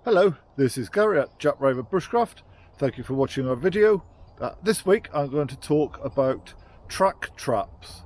Hello, this is Gary at Jack Raver Bushcraft. Thank you for watching our video. This week I'm going to talk about track traps.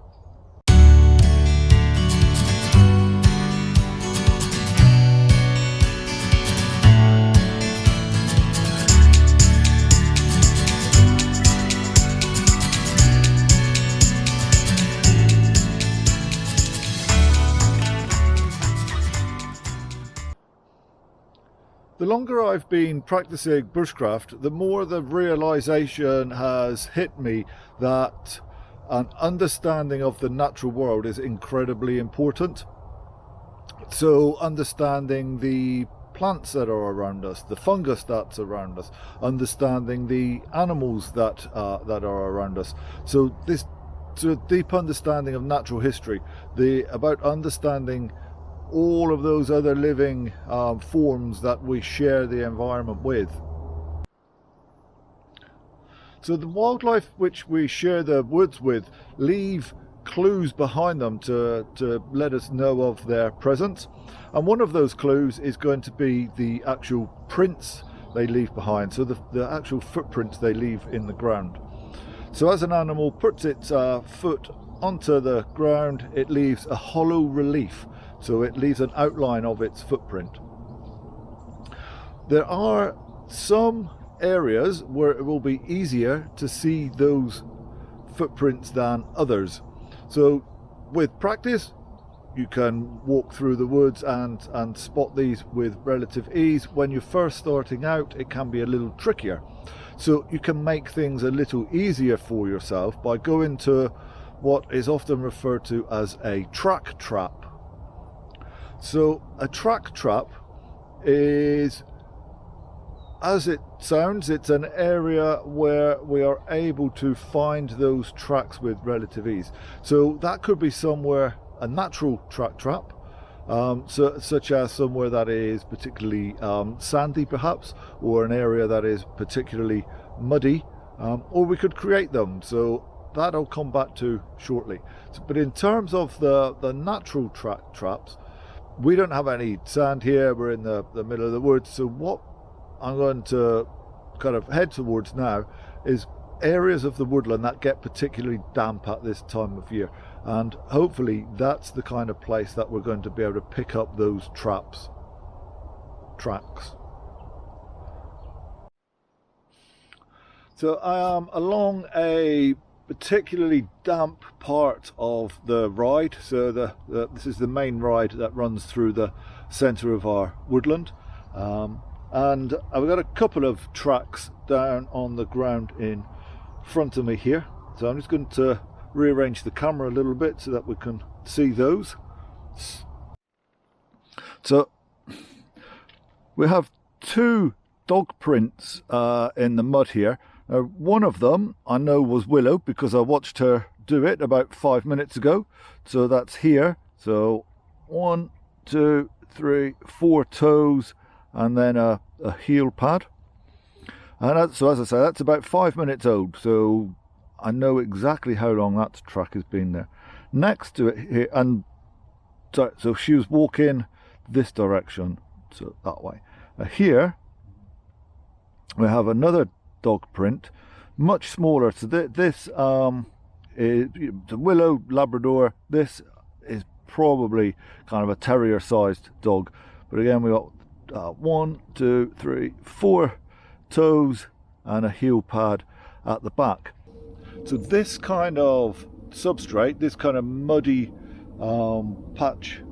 The longer I've been practicing bushcraft, the more the realization has hit me that an understanding of the natural world is incredibly important. So understanding the plants that are around us, the fungus that's around us, understanding the animals that are around us. So this deep understanding of natural history, about understanding all of those other living forms that we share the environment with. So the wildlife which we share the woods with leave clues behind them to let us know of their presence, and one of those clues is going to be the actual prints they leave behind, so the actual footprints they leave in the ground. So as an animal puts its foot onto the ground, it leaves a hollow relief. So it leaves an outline of its footprint. There are some areas where it will be easier to see those footprints than others. So with practice, you can walk through the woods and spot these with relative ease. When you're first starting out, it can be a little trickier. So you can make things a little easier for yourself by going to what is often referred to as a track trap. So a track trap is, as it sounds, it's an area where we are able to find those tracks with relative ease. So that could be somewhere, a natural track trap, such as somewhere that is particularly sandy perhaps, or an area that is particularly muddy, or we could create them. So that I'll come back to shortly. But in terms of the natural track traps, we don't have any sand here, we're in the middle of the woods. So what I'm going to kind of head towards now is areas of the woodland that get particularly damp at this time of year, and hopefully that's the kind of place that we're going to be able to pick up those tracks. So I am along a particularly damp part of the ride. So this is the main ride that runs through the centre of our woodland, and I've got a couple of tracks down on the ground in front of me here. So I'm just going to rearrange the camera a little bit so that we can see those. So we have two dog prints in the mud here. One of them I know was Willow because I watched her do it about 5 minutes ago. So that's here. So 1, 2, 3, 4 toes, and then a heel pad. And so as I say, that's about 5 minutes old. So I know exactly how long that track has been there. Next to it here, and so she was walking this direction, so that way. Here we have another dog print, much smaller. So this is the Willow Labrador. This is probably kind of a terrier sized dog, but again we got 1, 2, 3, 4 toes and a heel pad at the back. So this kind of substrate, this kind of muddy patch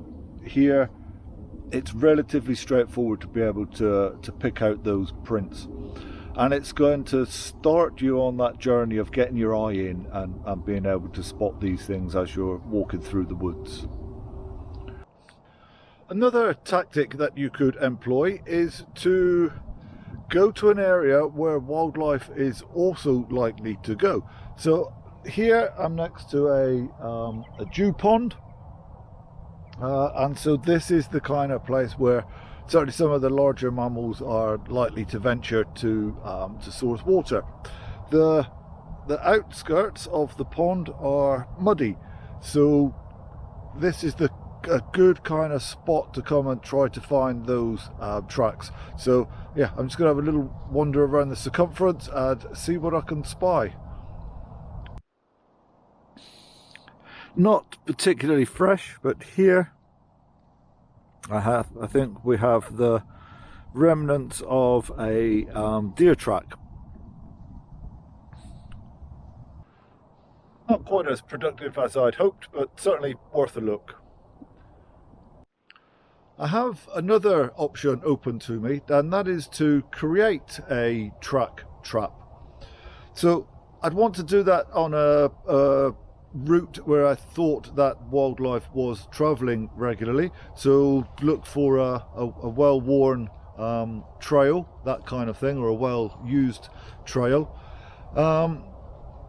here, it's relatively straightforward to be able to pick out those prints. And it's going to start you on that journey of getting your eye in and being able to spot these things as you're walking through the woods. Another tactic that you could employ is to go to an area where wildlife is also likely to go. So here I'm next to a dew pond, and so this is the kind of place where certainly some of the larger mammals are likely to venture to source water. The outskirts of the pond are muddy, so this is the a good kind of spot to come and try to find those tracks. So yeah, I'm just going to have a little wander around the circumference and see what I can spy. Not particularly fresh, but here I think we have the remnants of a deer track. Not quite as productive as I'd hoped, but certainly worth a look. I have another option open to me, and that is to create a track trap. So I'd want to do that on a route where I thought that wildlife was travelling regularly. So look for a well-worn trail, that kind of thing, or a well-used trail.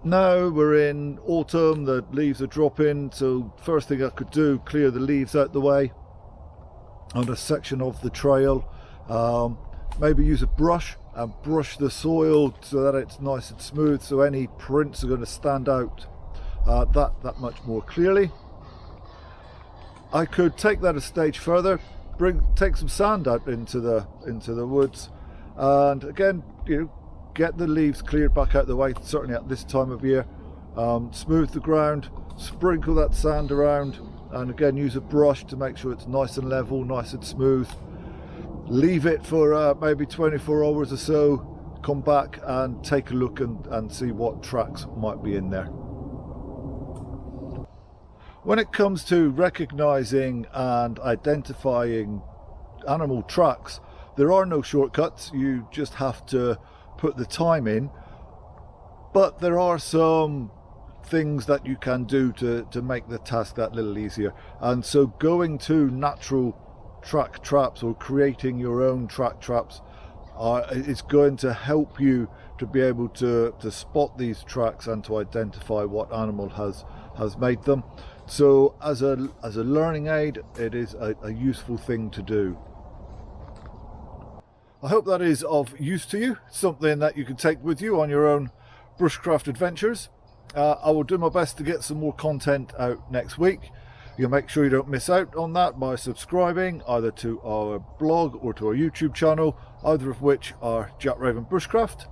Now we're in autumn, the leaves are dropping, so first thing I could do, clear the leaves out the way on a section of the trail. Maybe use a brush and brush the soil so that it's nice and smooth, so any prints are going to stand out that much more clearly. I could take that a stage further, take some sand out into the woods, and again, get the leaves cleared back out the way, certainly at this time of year. Smooth the ground, sprinkle that sand around, and again use a brush to make sure it's nice and level, nice and smooth. Leave it for maybe 24 hours or so, come back and take a look and see what tracks might be in there. When it comes to recognizing and identifying animal tracks, there are no shortcuts. You just have to put the time in, but there are some things that you can do to make the task that little easier. And so going to natural track traps or creating your own track traps is going to help you to be able to spot these tracks and to identify what animal has made them. So as a learning aid, it is a useful thing to do. I hope that is of use to you, something that you can take with you on your own bushcraft adventures. I will do my best to get some more content out next week. You'll make sure you don't miss out on that by subscribing either to our blog or to our YouTube channel, either of which are Jack Raven Bushcraft.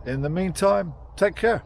In the meantime, take care.